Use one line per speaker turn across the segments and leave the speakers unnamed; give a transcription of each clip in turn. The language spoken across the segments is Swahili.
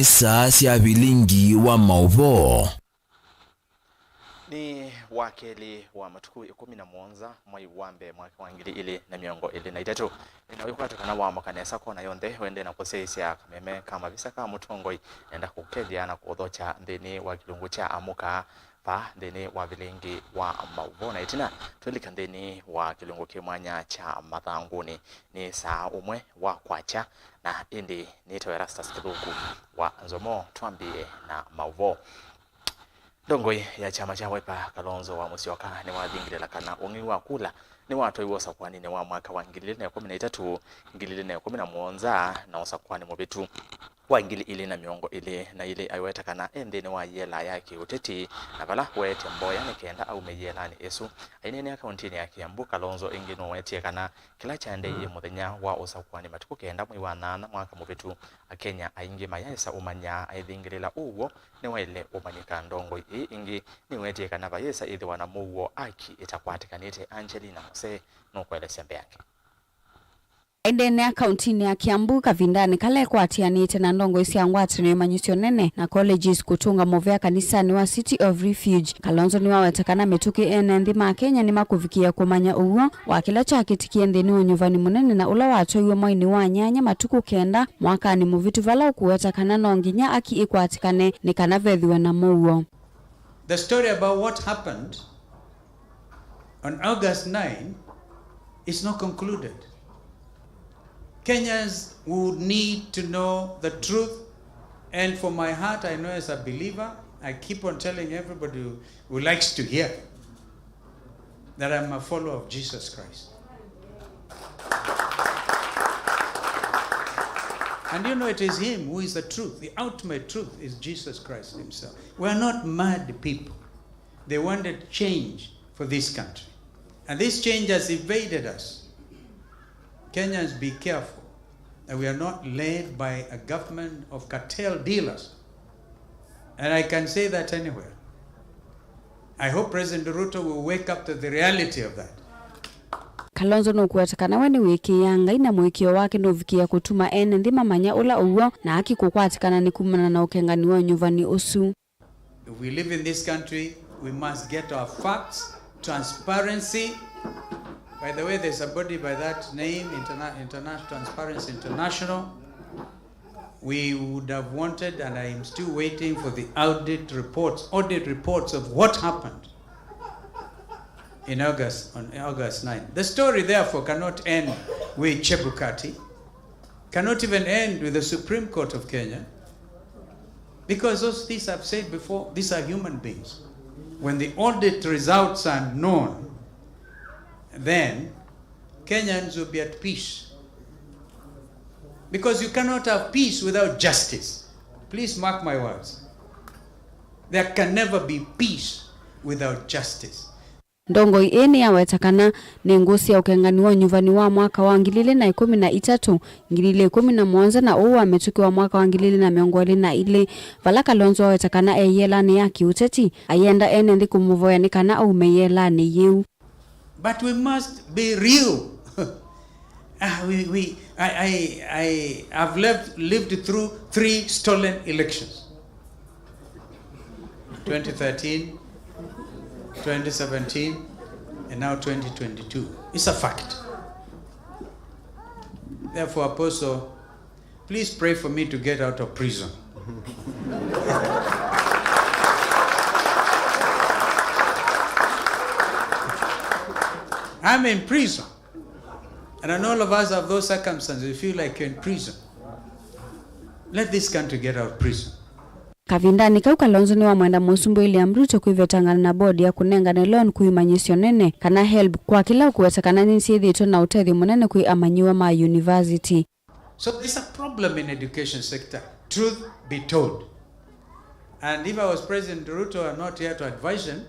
kanisa cia Vilingi wa Mauvoo.
Ni wakili wa matuku 17 mwai wambe mwaka wa 2023 inawikwatokana wa makanisa kona yonthe wende na kuseisya kameme kama visa ka mutongoi enda kukethia na kuthocha nthini wa kilungu cha amuka pa nthini wa Vilingi wa Mauvoo na itina twelika nthini wa kilungu kimwanya cha mathanguni ni saa umwe wa kwacha na indi nito ERASTUS kithuku wa NZOMO twambie na Mauvoo. Ndongoi ya chama cha Wiper Kalonzo wa Musyoka ni wathingirira kana ungi wa kula ni watoiwa sakwani ni wa mwaka wa 2013 2017 na usakwani mubitu wa 2020 na ile aiweta kana ende ni wa yela yake uteti na bala wete mboya ni kenda au meyela ni esu aine ni akaunti ya Kiambu Kalonzo ingino wete kana kila chande ye muthenya wa usakwani matuku kenda mwi wa 8 mwaka mubitu Kenya aingi mayesa umanya aithingirira uwo ni wele umanyika ndongo ingi ni wete kana bayesa ithi wana Mauvoo aki itakwatikanite Angelina Mose no kwelesya yake.
Aidene akaunti ya Kiambu kavindani kale kwatianite na ndongo cia ngwati ni manyisio nene na colleges kutunga movea kanisani wa City of Refuge. Kalonzo ni wawetakana metuki nthi ma Kenya ni makuvikia kumanya uwo wa kila cha kitikie nthini wa nyuvani munene na ula watoiwe mwaini wa nyanya matuku kenda mwaka ni muvitu vala kuwetakana nonginya aki ikwatikane ni kana vethiwe na Mauvoo.
The story about what happened on August 9 is not concluded. Kenyans would need to know the truth, and for my heart, I know as a believer, I keep on telling everybody who likes to hear that I'm a follower of Jesus Christ. And you know it is Him who is the truth. The ultimate truth is Jesus Christ Himself. We are not mad people. They wanted change for this country. And this change has evaded us. Kenyans, be careful that we are not led by a government of cartel dealers. And I can say that anywhere. I hope President Ruto will wake up to the reality of that.
Kalonzo no kuwetakana weni wiki yanga ina mwikio wake no vikia kutuma ene nthi mamanya ula uwo na haki kukwatikana ni kumana na ukengani wa nyuvani usu.
If we live in this country, we must get our facts, transparency. By the way, there's a body by that name, International Transparency International. We would have wanted, and I am still waiting for the audit reports of what happened in August, on August 9. The story, therefore, cannot end with Chebukati, cannot even end with the Supreme Court of Kenya, because those things I've said before, these are human beings. When the audit results are known, then Kenyans will be at peace. Because you cannot have peace without justice. Please mark my words. There can never be peace without justice.
Ndongo eni ya wetakana ni ngusi ya ukengani wa nyuvani wa mwaka wa 2013, 2017 na uwa metuki wa mwaka wa 2020 vala Kalonzo wetakana eyela ni yaki uteti ayenda ene ndi kumuvoya ni kana au meyela ni yu.
But we must be real. I've lived through 3 stolen elections. 2013, 2017, and now 2022. It's a fact. Therefore, Apostle, please pray for me to get out of prison. I'm in prison. And I know all of us have those circumstances. We feel like you're in prison. Let this country get out of prison.
Kavindani kau Kalonzo ni wa mwenda musumbu ili amruto kuivetangana na bodi ya kunenga na loan kuimanyisio nene kana help kwa kila kuwetakana nisi edhito na utethi munene kui amanyiwa ma university.
So there's a problem in education sector. Truth be told. And if I was President Ruto and not here to advise him,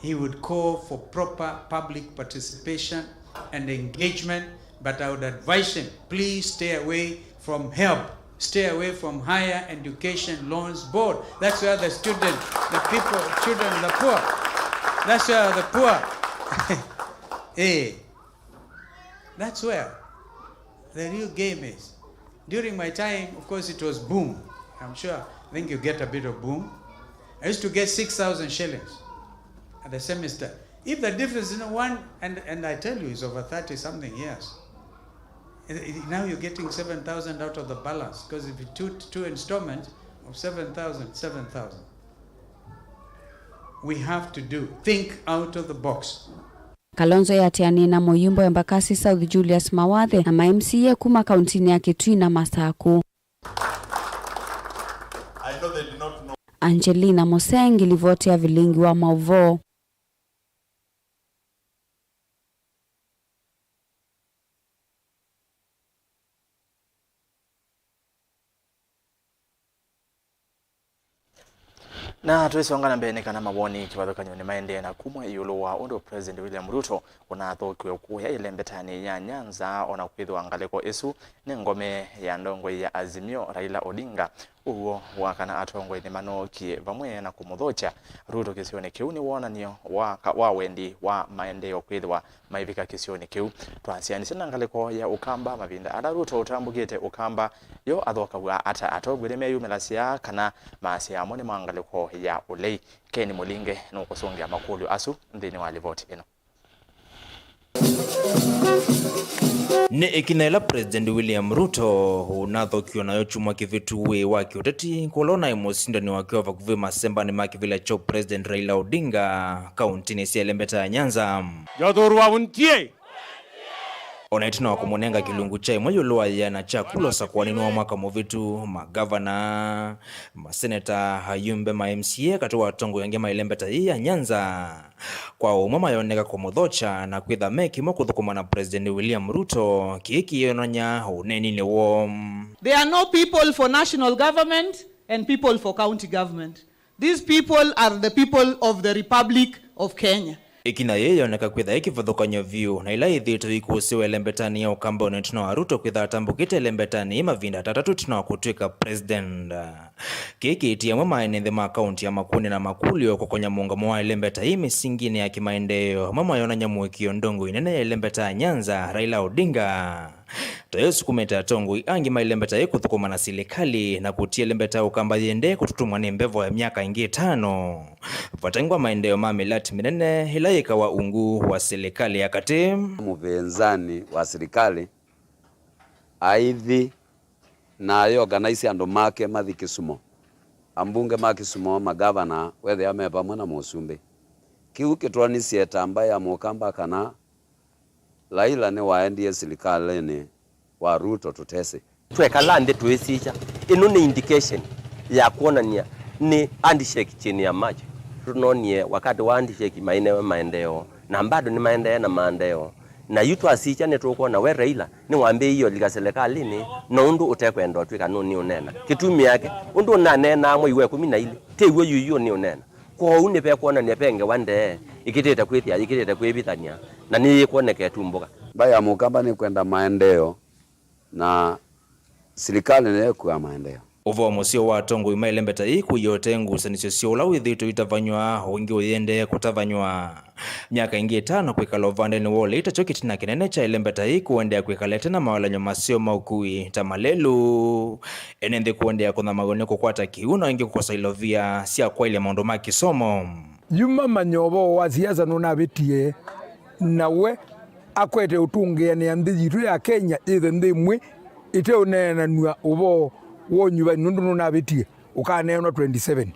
he would call for proper public participation and engagement, but I would advise him, please stay away from help. Stay away from higher education loans board. That's where the student, the people, children, the poor. That's where the poor. Hey, that's where the real game is. During my time, of course, it was boom. I'm sure, I think you get a bit of boom. I used to get 6,000 shillings at the semester. If the difference is one, and I tell you, it's over 30 something years. Now you're getting 7,000 out of the balance, because if you two installments of 7,000, 7,000. We have to think out of the box.
Kalonzo yatiani na Moyimbo Embakasi South Julius Mawathe na MCA kuma kauntini ya Kitui na Masaku. Angelina Mosengi livotea Vilingi wa Mauvoo.
Na tuisongana mbele kana maboni kibathukanyo ni maende na kumwa iyulu wa undu President William Ruto unathokiwe kuya ile mbetani ya Nyanza ona kwithwa ngaleko isu ni ngome ya ndongwe ya Azimio Raila Odinga uwo wakana atongwe ni manoki vamwe na kumuthocha Ruto kisione kiu ni wonanio wa wendi wa maendeleo kwithwa maivika kisione kiu twasiani sina ngaleko ya ukamba mavinda ada Ruto utambugite ukamba yo athoka wa ata atogwire meyu melasia kana masia moni mangaleko ya ulei Keni Mulinge no kusongia makulu asu ndini wa livoti ino
ni ikinela President William Ruto unathokio nayo chuma kivitu we waki uteti kolona imosindani wakiwa vakuvi masemba ni maki vila cho President Raila Odinga kauntini sielembeta ya Nyanza
Jodhurwa untie
Onaitina wakumonenga kilungu chai mwayo luwa ya na chakulo sakwani nuwa mwaka movitu magavana, maseneta, hayumbe, ma-MCA katuwa tongo yange mailembeta hii ya Nyanza kwa umama yoneka kwa mudhocha na kwitha meki mwakudhukuma na President William Ruto kiki yonanya uneni ni wom.
There are no people for national government and people for county government. These people are the people of the Republic of Kenya.
Ikina yeyo neka kwitha ikivadhukanyo view na ila idhitu ikusiwe lembetani ya ukamba unetuna wa Ruto kwitha atambukite lembetani ima vinda tatatu tina wakutwika President. Kiki iti mama enende makaunti ya Makuni na Makulio kukonya munga mwa lembeta imi singine ya kimaendeyo mama yona nyamuiki ondongo inene ya lembeta Nyanza Raila Odinga. Toyesu kumeta tongo angi mailembeta yeku thukuma na silikali na kutia lembeta ukamba yende kututumwa ni mbevo ya miaka ingi 5. Vatangwa maendeyo mamilati minene hilayika wa ungu wa silikali ya kati.
Muvenzani wa silikali aithi na yo organize ando make mathi Kisumo. Ambunge ma Kisumo magavana wethe amepa mwana musumbe. Kiu kitwani sieta ambaye amukamba kana Laila ne waendie silikali ni wa Ruto tutese.
Twekalande tuwesicha. Ino ni indication ya kuonania ni handshake chini ya maji. Tunonie wakati wa handshake maendeleo na bado ni maendeleo na maendeleo. Na yutu asicha netuko na we Raila ni wambe hiyo lika serikali ni no undu utekwenda twika no ni unena. Kitumi yake undu nanena amwe iwe 12 tewe yuyo ni unena. Kwa une pe kuona ni penge wande ikiteta kwithia ikiteta kwibithania na ni kuoneka tumbuka.
Baya mukamba ni kwenda maendeleo na serikali ni kwa maendeleo.
Uvo musio wa tongo imailembeta iku yote ngusanisyo sio la withitu itavanywa wengi uyende kutavanywa miaka ingi 5 kwikala ovande ni wole itachokitina kinene cha ilembeta iku wende kwikalete na mawalanyo masio maukui tamalelu enende kuwende kuna magone kukwata kiuno ingi kukosa ilovia siya kwa ile maondo makisomo
yuma manyobo wa siasa nunabitie nawe akwete utunge ni andijitu ya Kenya ithe ndimwe ite unena nua ubo wonyuba nundu nunabitie ukanenwa 27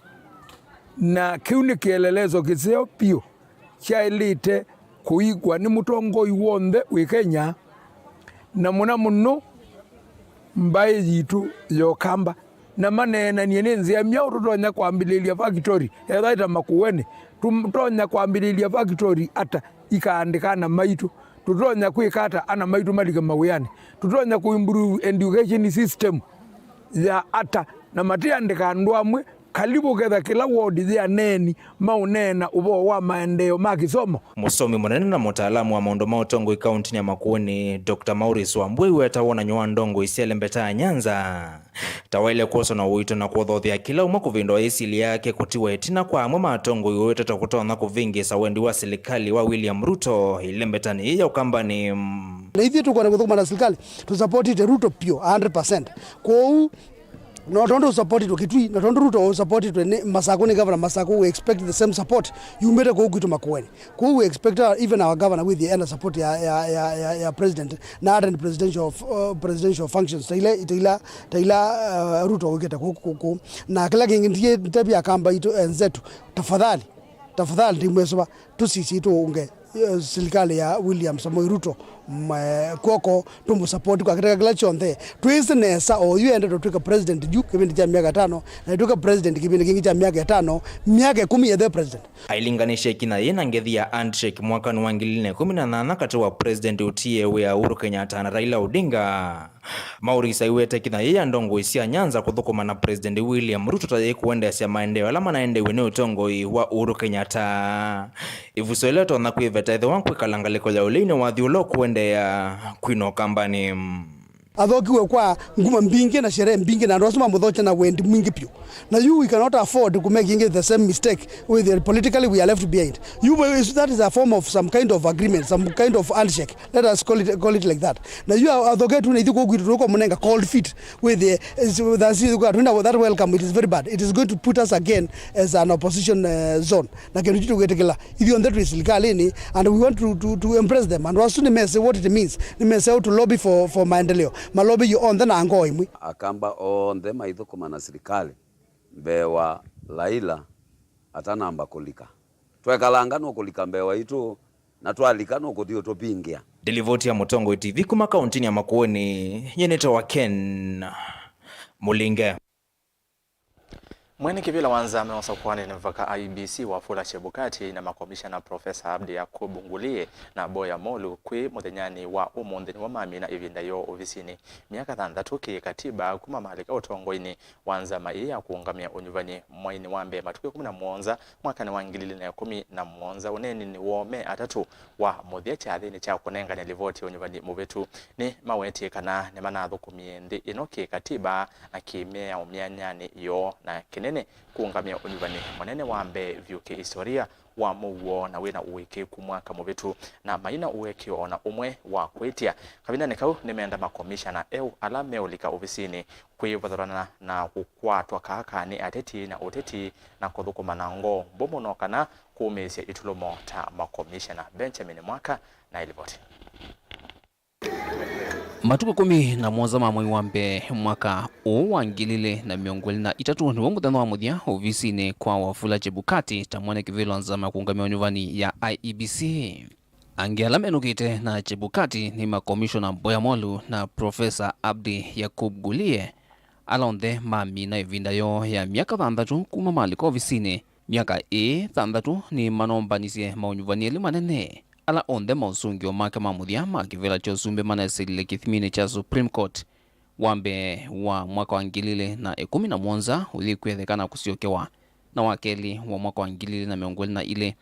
na kiuni kielelezo kiseo pio cha elite kuigwa ni mutongo iwonde wi Kenya na muna muno mbaye jitu yokamba na manena nienenzi ya miao tutonya kwambililia factory ethaita makuweni tutonya kwambililia factory ata ikaandikana maitu tutonya kwikata ana maitu malika mawiyani tutonya kuimprove education system ya ata na matiandika ndwamwe kalibu ketha kila wodi thia neni maunena ubo wa maendeleo makisomo.
Musomi munene na mutaalamu wa maondo mautongo ikaunti ya Makueni Dr. Maurice Wambui ataona nywa ndongo isielembeta ya Nyanza tawaile koso na uito na kuodhothia kila umwe kuvindo isili yake kutiwa etina kwa amwe matongo yote takutona kuvingi sawendi wa serikali wa William Ruto ilembetani iya ukambani
na hivi tuko na kuthukuma na serikali tu support Ruto pio 100% kwa Not only support it Kitui, not only Ruto support it Masako governor, Masako, we expect the same support. You better go to Makueni. We expect even our governor with the end support ya president, not in presidential functions. Taila Ruto wiketa kuku. Na kila kingi tabia kamba ito NZOMO. Tafadhali timweswa tusisi ito unge serikali ya William Samoei Ruto koko tumu support kwa katika kila chonde twese nesa o yuende tutuka president juu kipindi cha miaka 5 na tuka president kipindi kingi cha miaka 5 miaka 10 ya the president
ailinganisha kina yena ngethi ya handshake mwaka wa 2018 kati wa president utie wa Uhuru Kenyatta na Raila Odinga. Maurisa iwete kina yeye ndongo isia Nyanza kuthukuma na president William Ruto taye kuenda sia maendeleo alama naende wene utongo wa Uhuru Kenyatta ivusoleto na kuiveta ethe wangu kalangaliko ya uline wa thiulo kuenda ya kwino kambani
athokiwe kwa nguma mbingi na sherehe mbingi na rosma muthocha na wendi mwingi pio na we cannot afford to make the same mistake with the politically we are left behind. That is a form of some kind of agreement, some kind of handshake, let us call it like that. Now you are athoke tu nithiko gwituko munenga cold feet with the that welcome. It is very bad. It is going to put us again as an opposition zone na kenu chitu getekela ithi on that serikali ni and we want to impress them and wasuni message what it means ni message to lobby for maendeleo malobi you on the nango imwe
akamba on the maithukuma na serikali mbewa Laila atanamba kulika twekalangano kulika mbewa itu na twalikano kuthio topingia.
Delivoti ya Mutongo TV kuma kauntini ya Makueni yeneta wa Ken Mulinge.
Mwene kivila wanza ameosa kuwane nivaka IBC Wafula Chebukati na makomishana Profesa Abdi Yakubu Ngulie na Boya Molu kwi muthenyani wa umundhini wa mami na ivinda yo ofisini miaka 3 katiba kuma mahalika utongoini wanza maia kuungamia unyuvani mwaini wambe matuke 11 mwaka ni wangilili na 11 uneni ni wome atatu wa muthia chathini cha kunenga ni livoti unyuvani muvetu ni maweti kana ni manathu kumiendi inoki katiba na kimea umianyani yo na kinene kuungamia unyuvani mwanene wambe vyuke historia wa Mauvoo na wina uweke kumwaka muvetu na maina uweke ona umwe wa kwetia kabina nekau nimeenda makomishana alame ulika ofisini kuivadharana na kukwatwa kakani ateti na uteti na kuthukuma na ngo bomono kana kuumesia itulomo ta makomishana Benjamin Mwaka na ilivoti.
Matuko 11 ma mwezi wambe mwaka wangilile na miongoli na itatu ni muthano wa muthia ofisini kwa Wafula Chebukati tamwane kivilo nzama kuungamia unyuvani ya IEBC. Angiala menukite na Chebukati ni makomishona Boya Molu na Profesa Abdi Yakubu Ngulie alonde mami na ivinda yo ya miaka 3 kuma maliko ofisini miaka 3 ni manombanisi maunyuvani eli manene ala onde mausungio make mamuthia makivela chosumbe manasilile kithimini cha Supreme Court wambe wa mwaka wa 2017 ulikwethekana kusiokewa na wakeli wa mwaka wa 2020 ile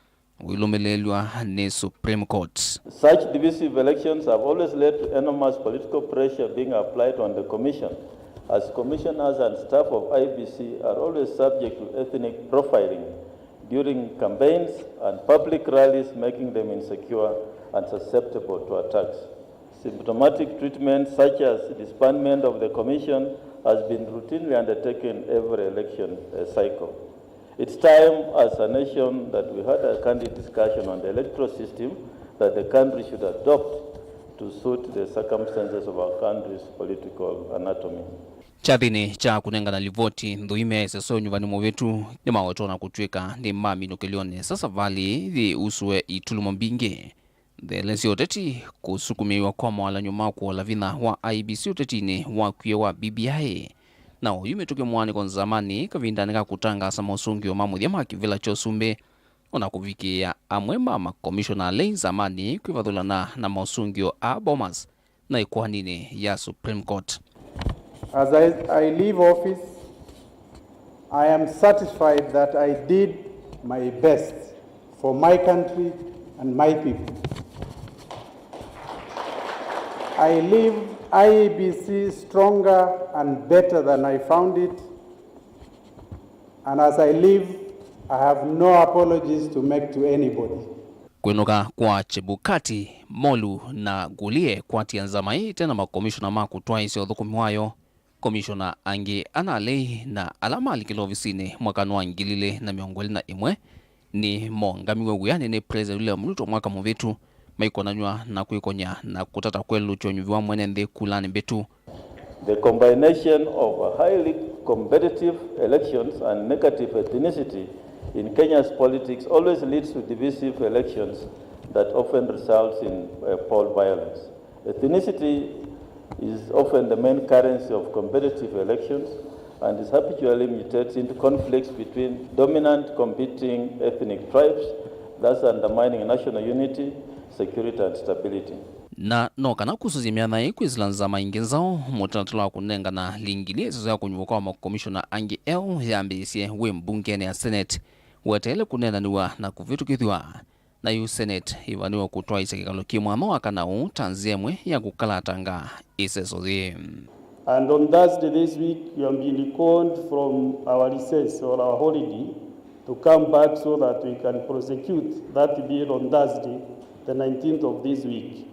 uilumelelwa ni Supreme Court.
Such divisive elections have always led to enormous political pressure being applied on the Commission, as commissioners and staff of IBC are always subject to ethnic profiling during campaigns and public rallies, making them insecure and susceptible to attacks. Symptomatic treatment such as disbandment of the Commission has been routinely undertaken every election cycle. It's time as a nation that we had a candid discussion on the electoral system that the country should adopt to suit the circumstances of our country's political anatomy.
Chathini cha kunengana livoti nduime seso nyuvani mwetu ni mawatona kutweka ni mami nukelione sasa vali the usue itulumo mbingi. The lensi oteti kusukumiwa kwa mwala nyuma kwa lavina wa IBC otetini wa kuye wa BBI. Nao yumetuke mwani kwa zamani kavinda nika kutanga sama usungio mamuthia makivila chosumbe ona kuvikia amwema makomishona lane zamani kuivadhulana na mausungio bomas na ikuwa nini ya Supreme Court.
As I leave office, I am satisfied that I did my best for my country and my people. I leave IEBC stronger and better than I found it. And as I leave, I have no apologies to make to anybody.
Kuenoka kwa Chebukati, Molu na Ngulie kwa tianzama hii tena makomishona maku twaisi odhukumiwayo Komishona angi anale na alama alikilo ofisini mwaka wa 2021 ni mongami weguyani ni President William Ruto mwaka muvitu maikonanywa na kuikonya na kutata kwelu chonyuviwa mwene nde kulani betu.
The combination of highly competitive elections and negative ethnicity in Kenya's politics always leads to divisive elections that often results in poll violence. Ethnicity is often the main currency of competitive elections and is habitually mutates into conflicts between dominant competing ethnic tribes, thus undermining national unity, security and stability.
Na nokana kusuzimia na ikwizilanza maingizao mutanatula kunenga na lingilie zizo ya kunyuwa kwa komishona angi yambisie we mbungene ya Senate watele kunenaniwa na kuvitukithwa na yu Senate ivaniwa kutoa isekekalo kimwano wakanau tanziemwe ya kukalatanga isesozi.
And on Thursday this week, we have been called from our recess or our holiday to come back so that we can prosecute that bill on Thursday, the 19th of this week.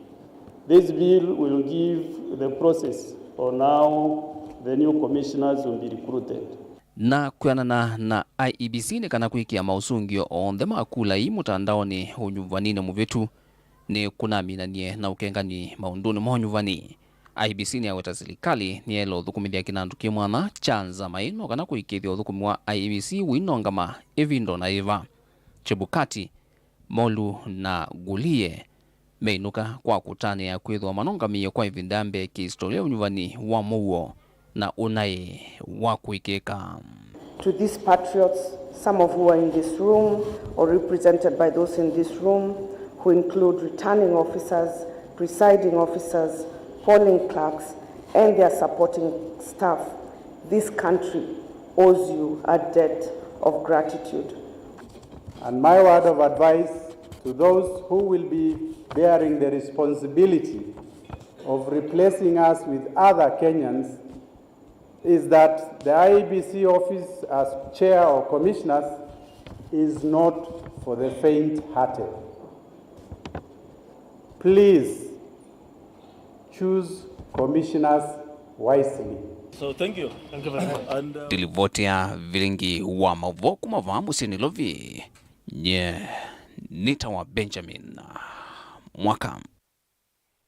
This bill will give the process on how the new commissioners will be recruited.
Na kuyanana na IEBC ni kana kuikia mausungio onde makula hii mutandaoni unyuvanine muvitu ni kunamina nie na ukengani maunduni monyuvani. IEBC ni aweta serikali ni elo dhukumithia kinandu kimwana chanza maino kana kuikithia udhukumi wa IEBC winongama evindo na eva. Chebukati, Molu na Gulie meinuka kwa kutani ya kwithwa manongamiyo kwa ivindambe kihistoria unyuvani wa Mauvoo na unai wa kuikeka.
To these patriots, some of who are in this room or represented by those in this room, who include returning officers, presiding officers, polling clerks, and their supporting staff, this country owes you a debt of gratitude.
And my word of advice to those who will be bearing the responsibility of replacing us with other Kenyans is that the IEBC office as chair or commissioners is not for the faint-hearted. Please choose commissioners wisely.
So thank you. Thank you very much. And
Dilivotia Vilingi wa Mauvoo kumavamu sinilovi nye nita wa Benjamin mwaka.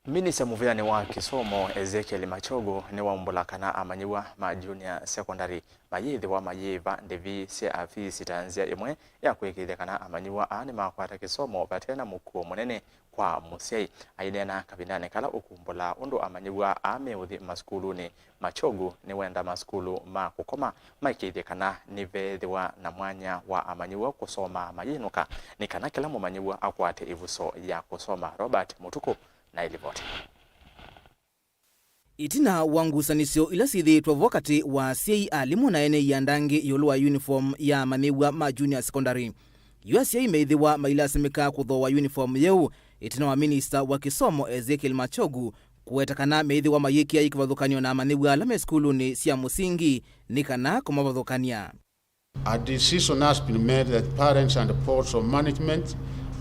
Minisa muvyani wa kisomo Ezekiel Machogo ni wambulakana amanyiwa ma junior secondary mayithi wa mayiva ndevi se afisi tanzia imwe ya kwekithekana amanyiwa ani makwata kisomo batena mukuo munene kwa musiai aidena kabindane kala ukumbula undu amanyiwa ameuthi maskuluni. Machogo ni wenda maskulu ma kukoma maikithekana nivethiwa na mwanya wa amanyiwa kusoma mayinuka ni kana kila mumanyiwa akwate ivuso ya kusoma. Robert Mutuku na ilivoti.
Itina wangusanisio ila sithitwa wakati wa CI alimu na ene yandangi yolua uniform ya manewa ma junior secondary. USCI meithiwa mailasimika kuthoa uniform yeu itina wa minister wa kisomo Ezekiel Machogu kuetakana meithiwa mayikia ikivathukanio na manewa lame skulu ni sia musingi ni kana kumavathukania.
A decision has been made that parents and the boards of management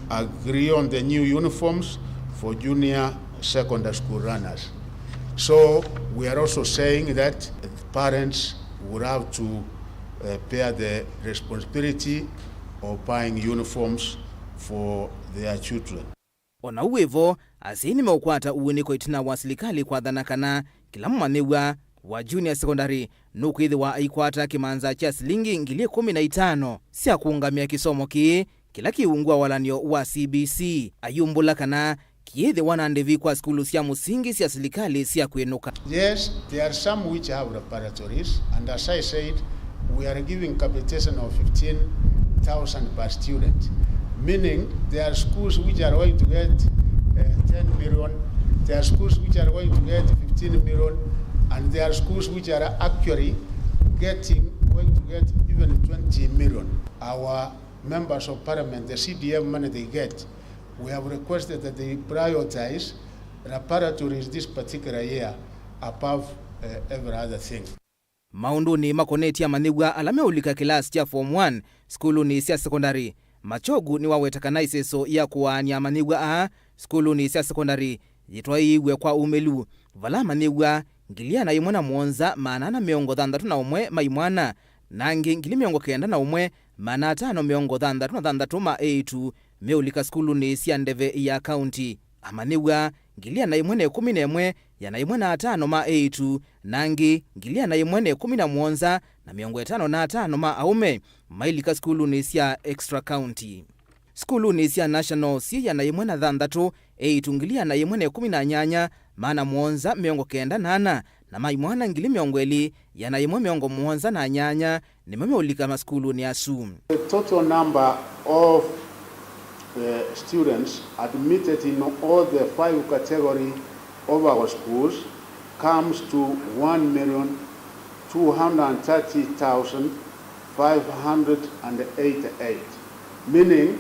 agree on the new uniforms for junior secondary school runners. So we are also saying that parents would have to bear the responsibility of buying uniforms for their children.
Ona uwevo asini maukwata uweniko itina wa serikali kwa dhanakana kila mmanewa wa junior secondary nukwithi wa aikwata kimanza cha silingi 15,000 sia kuungamia kisomo kila kiungua walanio wa CBC ayumbula kana kiethe wana ndevi kwa skulu sia musingi sia serikali sia kuenuka.
Yes, there are some which have laboratories, and as I said, we are giving capitation of 15,000 per student, meaning there are schools which are going to get 10 million, there are schools which are going to get 15 million, and there are schools which are actually going to get even 20 million. Our members of parliament, the CDM money they get, we have requested that they prioritize laboratories this particular year above every other thing.
Maundu ni makoneti ya manewa alameulika kilasi cha form 1 skulu ni sia secondary. Machogu ni wawetakana iseso ya kuwaania manewa skulu ni sia secondary yitwa iwe kwa umelu vala manewa 1,861 maimwana nangi 91,566 ma A2 meulika skulu ni cia ndeve ya county amaniwa 1,011 5 ma A2 nangi 1,017 ma aume mailika skulu ni cia extra county. Skulu ni cia national cia 106 A2 1,018 mana muonza 98 na maimwana 2,178 ni mameulika maskulu ni asu.
The total number of students admitted in all the 5 categories of our schools comes to 1,230,588, meaning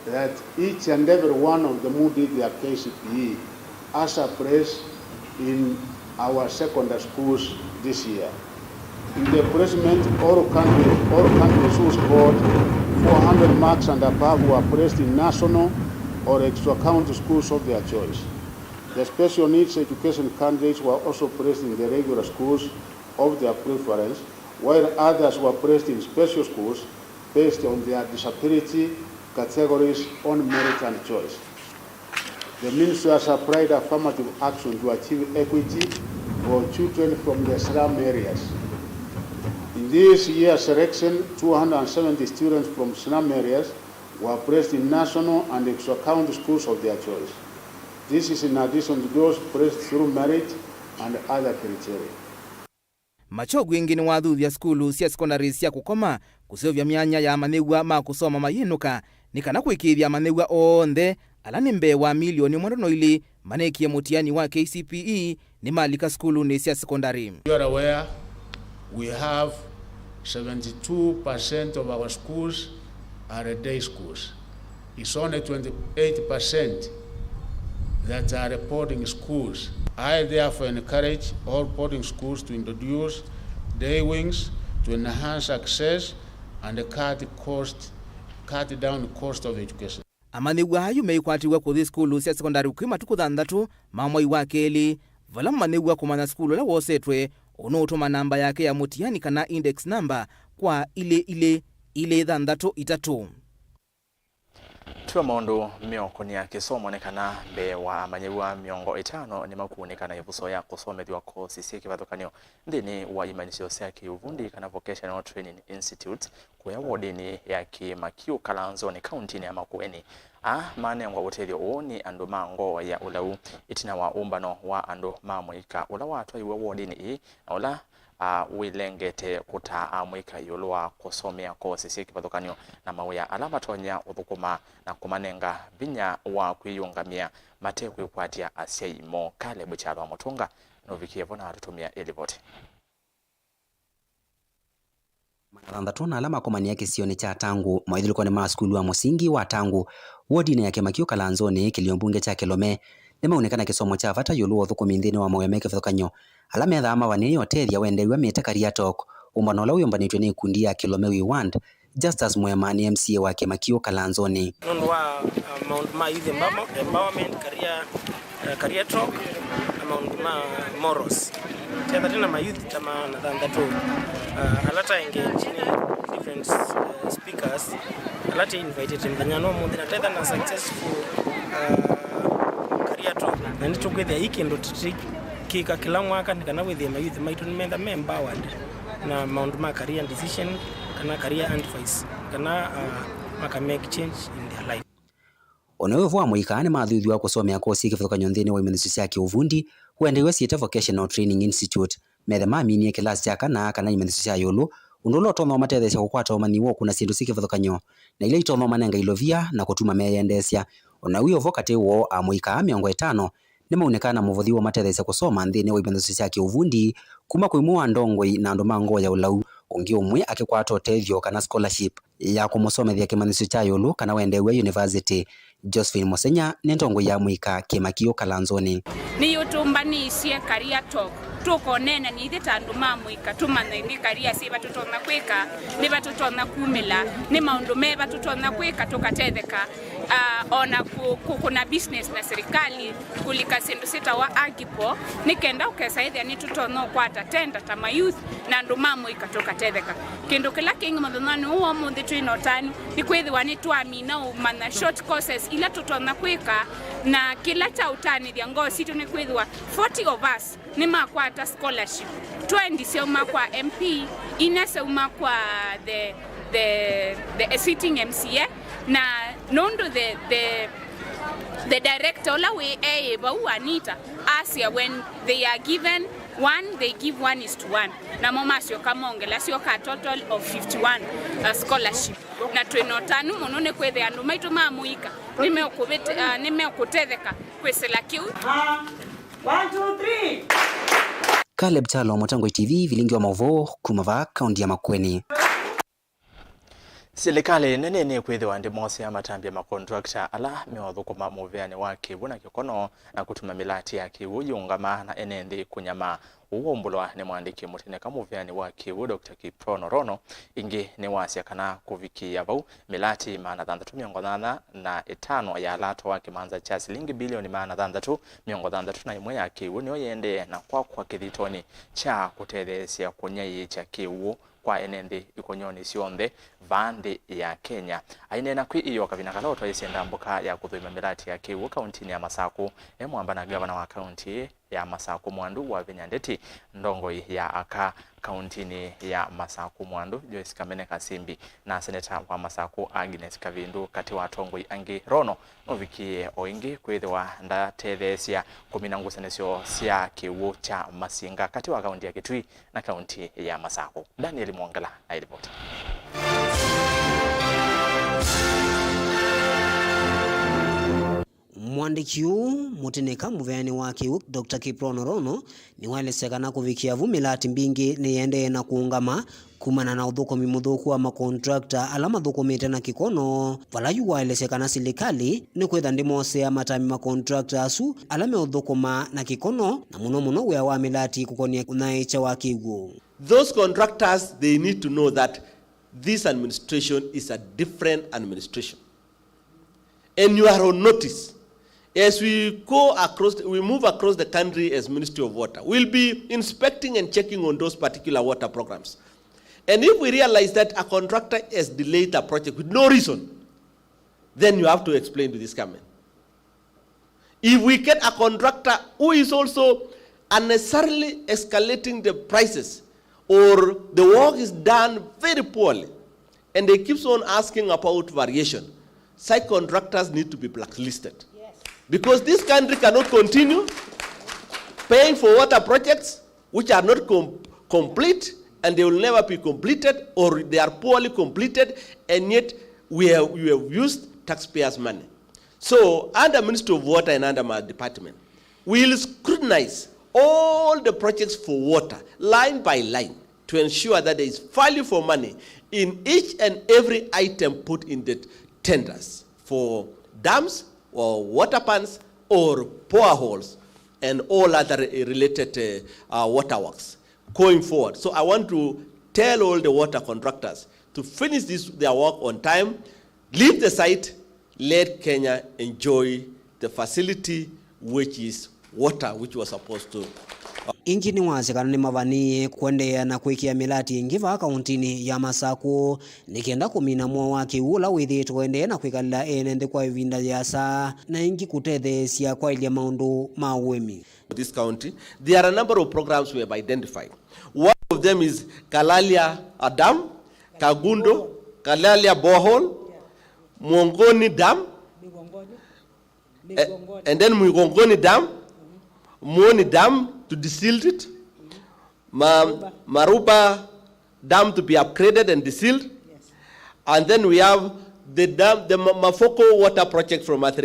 that each and every one of them who did their KCPE as a press in our secondary schools this year. In the placement, all countries who scored 400 marks and above were placed in national or extra county schools of their choice. The special needs education candidates were also placed in the regular schools of their preference, while others were placed in special schools based on their disability categories on merit and choice. The ministry has applied affirmative action to achieve equity for children from the slum areas. In this year's selection, 270 students from slum areas were placed in national and extra county schools of their choice. This is in addition to those placed through merit and other criteria.
Machogu ingini wathuthia skulu cia secondary cia kukoma kusovya myanya ya manewa ma kusoma mayinuka nikana kwikithia manewa onthe ala ni mbewa milioni 1.2 manekie mutiani wa KCPE ni malika skulu ni cia secondary.
You are aware we have 72% of our schools are day schools. It's only 28% that are boarding schools. I therefore encourage all boarding schools to introduce day wings to enhance access and cut down the cost of education.
Amanewa hayu meikwatiwa kuthi skulu cia secondary kwima tuku 6 mamwai wa keli vala manewa kumana skulu la wosetwe unotuma namba yake ya mutiani kana index number kwa ile 6
Tuwa maundu mioko ni ya kisomo nekana be wa amanyewa miongo 5 ni makuonekana ivuso ya kusomethwa kosi cia kivathukanio ndini wa imanisio cia kiuvundi kana Vocational Training Institute kuya wodini ya Kimakiu Kalanzoni county ya Makueni manengwa gutethio uoni andu mango ya ulau itina wa umbano wa andu mamwika ula watwa iwe wodini na ula wilengete kuta amwika yulwa kusomea kosi cia kivathukanio na mawia alama tonya uthukuma na kumanenga binya wa kwiyungamia mate kwikwatia asiaimo kale buchalo wa mutunga novikie vona atutumia elivoti
Manathandatu na alama komania kisioni cha tangu maithiluko ni maskulu wa musingi wa tangu wodini ya Kimakiu Kalanzoni kiliombunge cha Kilome nimaonekana kisomo cha vata yulu uthukumi nthini wa maweme kivathukanio alama ya thama wani otethia wendewa metakaria talk umbano la uyombanitwe ni kundi ya Kilome we want Justus Mwema ni MCA wa Kimakiu Kalanzoni
nondwa Mount Ma Youth Empowerment career talk na Mount Ma Moros tena tena ma youth tama na thandatu alata engage different speakers alata invited mdanyano mundi na tena na successful career talk na nitugwethia hiki ndo kika kila mwaka nikana wethia ma youth maitu nimetha empowered na Mount Ma career decision kana career advice kana maka make change in their life.
Onewevu wa muikani mathuthua kusomea kosi kivathukanio nthini wa imanisio cia kiuvundi wendewa sieta Vocational Training Institute methe maminie kilasi cia kana imanisio cia yulu undulo tono matethesya kukwata umaniwo kuna sindu cia kivathukanio na ile itono manenga ilovia na kutuma meyendesia ona uyo vokate wo amuika 50 nimaonekana muvuthi wa matethesya kusoma nthini wa imanisio cia kiuvundi kuma kwimwa ndongoi na andu mango ya ulau ungi umwe akikwata utethio kana scholarship ya kumusomethia kimanisio cha yulu kana wendewa university. Josephine Mosenya ni ndongo ya muika Kimakiu Kalanzoni
ni yutumbanishie career talk tukonena ni ithe tandu mamuika tumane ni career si batutona kwika ni batutona kumila ni maundu me batutona kwika tukatetheka ona kuna business na serikali kulika sindu sita wa agipo nikenda ukesaithia ni tutono kwata tenda tama youth na ndumamu ikatoka tetheka kindu kila kingi mathani uwo muthi twinotani ni kwithiwa ni twamina umana short courses ila tutona kwika na kila cha utani thia ngosi tu ni kwithiwa 40 of us ni makwata scholarship 20 sio makwa MP inase umakwa the sitting MCA na nondo the director ola we ba uanita asia when they are given one they give 1:1 na mama sio kamongela sio ka total of 51 scholarship na twinotanu monone kwethe andu maitu mamuika nimeokutetheka kwesela kiu 1 2 3
Caleb Chalo, Motango TV, Vilingi wa Mauvoo, Kumava, kaunti ya Makueni.
Serikali nene kwithiwa ndi mosi ya matambi ya makontrakta ala mewathukuma muveani wa Kivu na kikono na kutuma milati ya Kivu yungama na enenthi kunyama uwombulwa ni mwandiki muteneka muveani wa Kivu Dr. Kiprono Rono ingi ni wasia kana kuvikia vau milati maana thanthatu miongo thantha na etano ya alato wa kimanza cha silingi bilioni maana thanthatu miongo thantatu na imwe ya Kivu niyo yende na kwa kithitoni cha kutethesia kunyai cha Kivu kwa enende ikonyoni sionthe vande ya Kenya ainena kwi iyo kavina kaloto isienda mbuka ya kuthima milati ya Kivu kaunti ya Masaku emwamba na gavana wa kaunti ya Masaku Mwandu wa Vinyandeti ndongo ya aka kaunti ya Masaku Mwandu Joyce Kamene Kasimbi na seneta wa Masaku Agnes Kavindu kati wa tongoi angi Rono novikie oingi kwithiwa ndatethesia kuminangusanisyo sia Kivu cha Masinga kati wa kaunti ya Kitui na kaunti ya Masaku. Daniel Mwangala na ripoti.
Mwandiki muteneka muveani wa Kivu Dr. Kiprono Rono ni walesekana kuvikia vumilati mbingi ni yende na kuungama kumana na uthukomi muthuku wa makontrakta ala mathukumite na kikono valayu walesekana serikali ni kwitha ndi mose ya matami makontrakta asu ala meuthukuma na kikono na muno wea wa milati kukonia unaicha wa Kivu.
Those contractors, they need to know that this administration is a different administration. And you are on notice. As we move across the country as Ministry of Water, we'll be inspecting and checking on those particular water programs. And if we realize that a contractor has delayed a project with no reason, then you have to explain to this government. If we get a contractor who is also unnecessarily escalating the prices, or the work is done very poorly, and they keep on asking about variation, such contractors need to be blacklisted. Because this country cannot continue paying for water projects which are not complete, and they will never be completed, or they are poorly completed, and yet we have used taxpayers' money. So, under Ministry of Water and under my department, we will scrutinize all the projects for water, line by line, to ensure that there is value for money in each and every item put in the tenders for dams, or water pans, or boreholes, and all other related waterworks going forward. So I want to tell all the water contractors to finish their work on time, leave the site, let Kenya enjoy the facility which is water, which was supposed to.
Ingi ni wazekana ni mavani kuendea na kuikia milati ingiva kauntini ya Masaku nikienda kumina mwa waki ula withi tuendea na kuikalila enende kwa ivinda ya saa na ingi kutethesia kwa ilia maundu mauwemi.
This county, there are a number of programs we have identified. One of them is Kalalia Dam, Kagundo, Kalalia Borehole, Mwongoni Dam, and then Mwongoni Dam, Mwoni Dam to deseal it, Maruba Dam to be upgraded and desealed, and then we have the dam, the Mafoko water project from at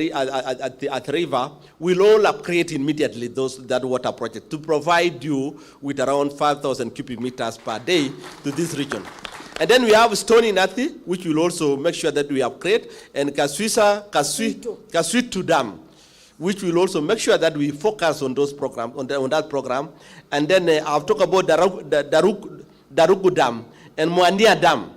River will all upgrade immediately that water project to provide you with around 5,000 cubic meters per day to this region. And then we have Stony Nathi, which will also make sure that we upgrade, and Kaswitu Dam, which will also make sure that we focus on those programs, on that program. And then I've talked about Darugu Dam and Mwandia Dam.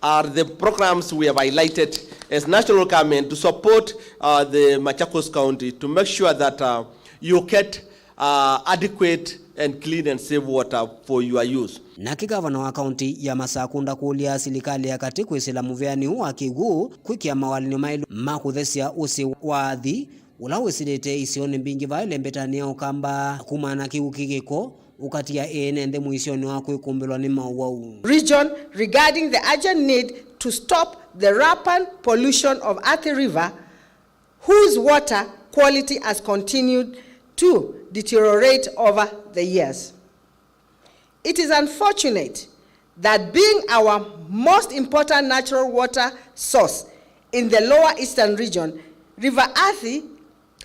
are the programs we have highlighted as national government to support the Machakos County to make sure that you get adequate and clean and safe water for your use.
Na gavana wa kaunti ya Masakunda kulia serikali ya kati kwisila muveani wa kigu kwikia mawalini mailu makuthesia usi wathi ula wisilite isioni mbingi vaile mbetania ukamba kumana kigu kigiko ukatia ene muisioni wa kuikumbelwa ni Mauvoo
region regarding the urgent need to stop the rampant pollution of Athi River, whose water quality has continued to deteriorate over the years. It is unfortunate that being our most important natural water source in the lower eastern region, River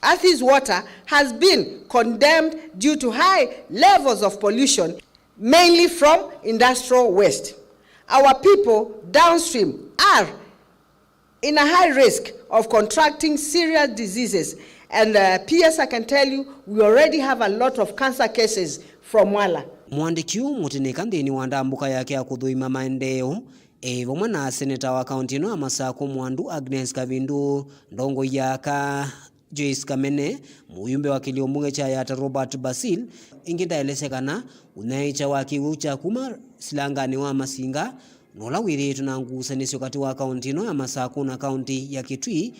Athi's water has been condemned due to high levels of pollution, mainly from industrial waste. Our people downstream are in a high risk of contracting serious diseases. And PS, I can tell you, we already have a lot of cancer cases from Wala.
Mwandikiu mutineka ndini wandambuka yake ya kudhuima maendeo evo mwana seneta wa kaunti no Masako Mwandu Agnes Kavindu ndongo yaka Joyce Kamene muyumbe wa kiliombunge cha yata Robert Basil ingindaelesekana unaicha wa kiucha kuma silangani wa Masinga nola wiritu na ngusanisyo kati wa kaunti no ya Masako na kaunti ya Kitui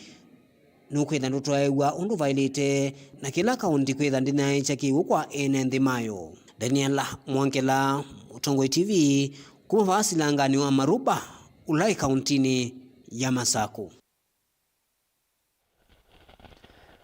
nukwitha ndutwaewa undu vailite na kila kaunti kwitha ndinaicha kiu kwa ene nthimayo. Daniela Mwankela, Utongoi TV, kuma silangani wa Maruba ulai kauntini ya Masako.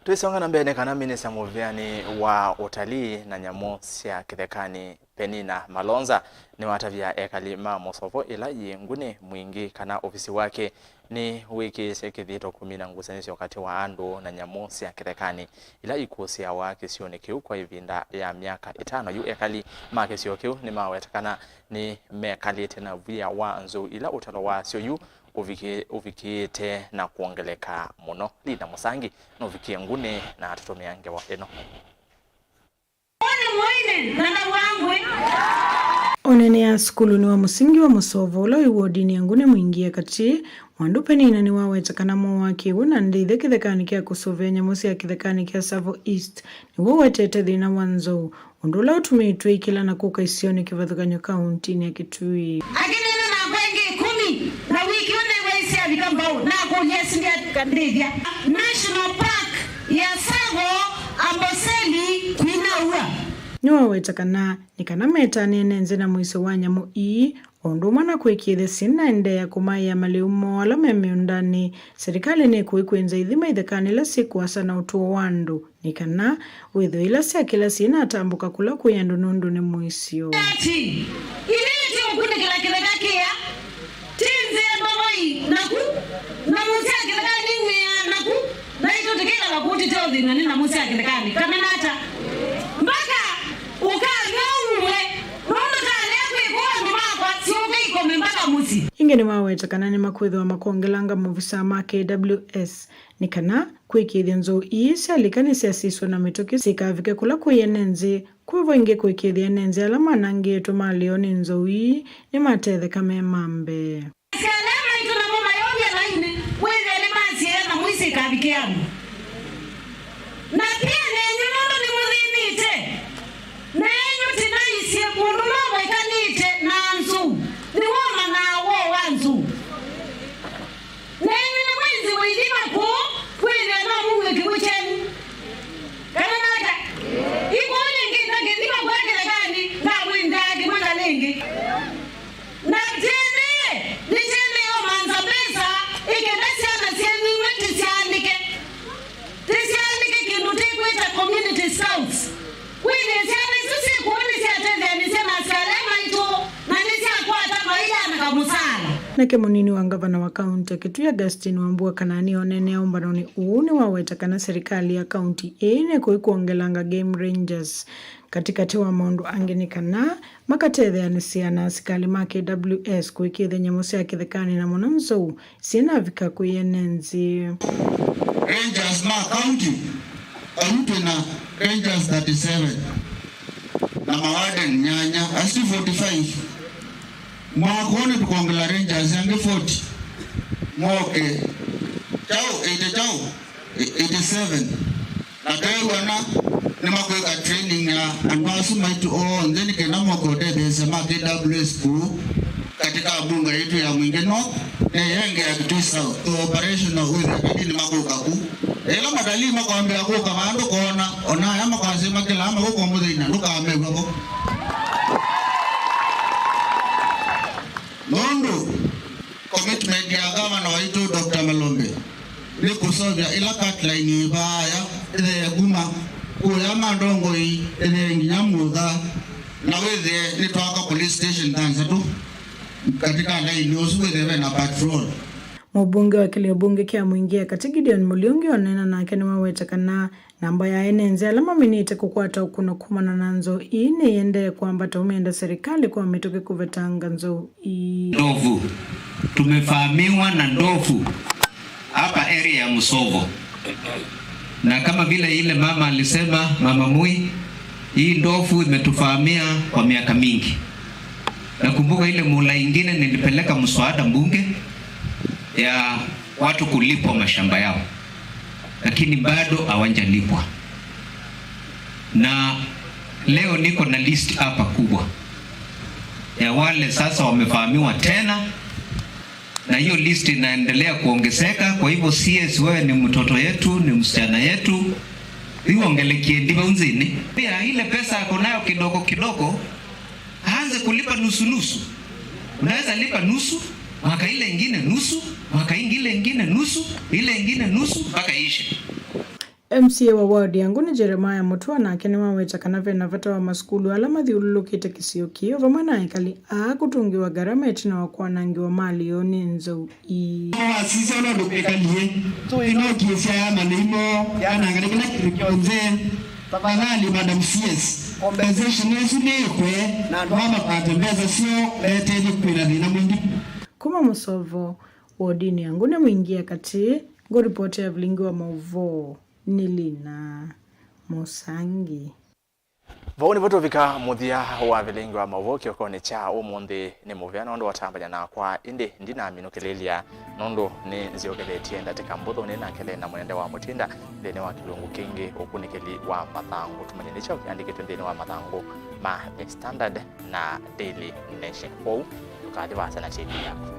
Tuisonga na mbele kana minisa muviani wa utalii na nyamu sia kithekani Penina Malonza ni watavya ekali Mauvoo ila yengune mwingi kana ofisi wake ni wiki sekithito 10 ngusanisi wakati wa andu na nyamu sia kithekani ila ikusia wake sione kiu kwa ivinda ya miaka 5 yu ekali make sio kiu ni mawetakana ni mekali tena via wanzo ila utalo wa sio yu uvikite na kuongeleka muno Lina Musangi no vikie ngune na tutomeange wa eno
onene ya skulu ni wa musingi wa Musovo ulo iwodini yangune mwingia kati Mwandu Penina ni wawetakana mwaki wuna ndithe kithekani kia kusovea nyamusi ya kithekani kia Savo East ni wawetete dhina wanzo undula utumitwe ikila na kuka isioni kivathukanyo kaunti ni ya Kitui
akinena na kwenge 10 na wiki une weisi ya vikambao na kunyesi ndia kandivya National Park ya Savo Amboseli kwinaua
niwa wetakana nikana metani enenze na mwiso wa nyamu onduma na kwekithe sina ende ya kumaya maleumo wala memiundani serikali ni kuikwenza ithima ithekani la siku asa na utuo wandu nikana witho ila sia kila sina atambuka kula kuyandu nundu ni mwisio
ili ukundi kila kia tinze mbawai na musia kilekani ngwea na ito tekila wakuti teo dhina na musia kilekani kamenata mbaka
ingeni mawetakana ni makwitho wa makongelanga muvisa ma KWS nikana kwikithia nzo iisi alikanisi asiswa na mitoki sikavike kula kuyenenzi kwivo inge kwikithia nenzi ala manangetu malioni nzo ii ni matetheka me mambe
sialema ito na mama yonge laini wezi alimasi na mwisi ikavike yamu na pia nenyu nono ni mudhinite nenyu tinaisie kundulogo ikanite na nzu ni woma na wo wanzu nenyu ni mwenzi wizima ku kwezi na mungu kibucheni kana nata iko nyingi na kizima kwa kilekani na windadi mwaka lingi na tene ni tene yo manza pesa ikedasi ana sieni mweti siandike tisiandike kindu tikwita community scouts wili siani susi kuoni siateze anisema sialema ito na nisi akwata maida na kamusala
nake munini wa gavana wa kaunti ya Kitui Augustine Wambua kanani onene ombanoni uuni wawetakana serikali ya kaunti ene kuongelanga game rangers katikati wa maundu angenikana makatethe anisiana asikali ma KWS kuikithe nyamusi ya kithekani na mwanamzo sina vika kuyenenzi
Rangers ma county alupe na Rangers 37 na mawarden nyanya asi 45 mwakone tukongela Rangers yange 40 moke chao 87 na kai wana ni makweka training ya anbasu maitu nzeni kena mwakote desa KWS ku katika bunga yetu ya Mwingeno yenge ya kitisa operational with akidi ni makoka ku ela madali makwambia ko kamando kona ona yama kwasema kila ama ko mudhi na nduka amegwa ko Nondo commitment ya gavana waitu Dr. Malombe ni kusovya ila katlaini baya ile guma uyama ndongo hii ile nginyamudha na wethe ni twaka police station tanza tu katika line usuwethe na patrol.
Mubunge wa kile bunge kia mwingia kati Gideon Mulungi onena na kene mawetakana namba ya enenze alama minite kukwata ukuno kumana na nzo ine yende kwamba tumeenda serikali kwa mitoke kuvetanga nzo
ndovu. Tumefahamiwa na ndovu hapa area ya Musovo. Na kama vile ile mama alisema, mama Mui, hii ndovu imetufahamia kwa miaka mingi. Nakumbuka ile mula ingine nilipeleka mswada mbunge ya watu kulipwa mashamba yao, lakini bado hawajalipwa. Na leo niko na list hapa kubwa ya wale sasa wamefahamiwa tena, na hiyo list inaendelea kuongezeka. Kwa hivyo CS, wewe ni mtoto yetu, ni msichana yetu, hiyo ongelekie ndiba unzini pia ile pesa yako nayo kidogo kidogo, aanze kulipa nusu nusu. Unaweza lipa nusu, mwaka ile ingine nusu, mwaka ile ingine nusu, ile ingine nusu mpaka ishe.
MCA wa ward yangu ni Jeremiah Mutua na kene mawecha kanave na vata wa maskulu alama dhiululukite kisiokio vamana ikali kutungiwa gharama etina wakua nangi wa mali yoni nzo
sisi wana lupekalie so kisia ya manimo ya nangalikina kirikionze tafadhali Madam CS compensation yesu nekwe na mama katembeza sio leteni kwina dhina mwingi
kuma Musovo wardini yangu ni mwingia kati go report ya Vilingi wa Mauvoo Nilina Musangi.
Vauni voto vika muthia wa Vilingi wa Mauvoo kiokone cha umundi ni muvia nondo watambanya na kwa indi ndina aminukelelia nondo ni nziogeletie ndatika mbutho ni nakele na mwenende wa mutinda ndene wa kilungu kingi ukunikeli wa mathangu tumanyenisha ukiandikitwe ndene wa mathangu ma The Standard na Daily Nation. Kwa ukadhi wa sana chini yako.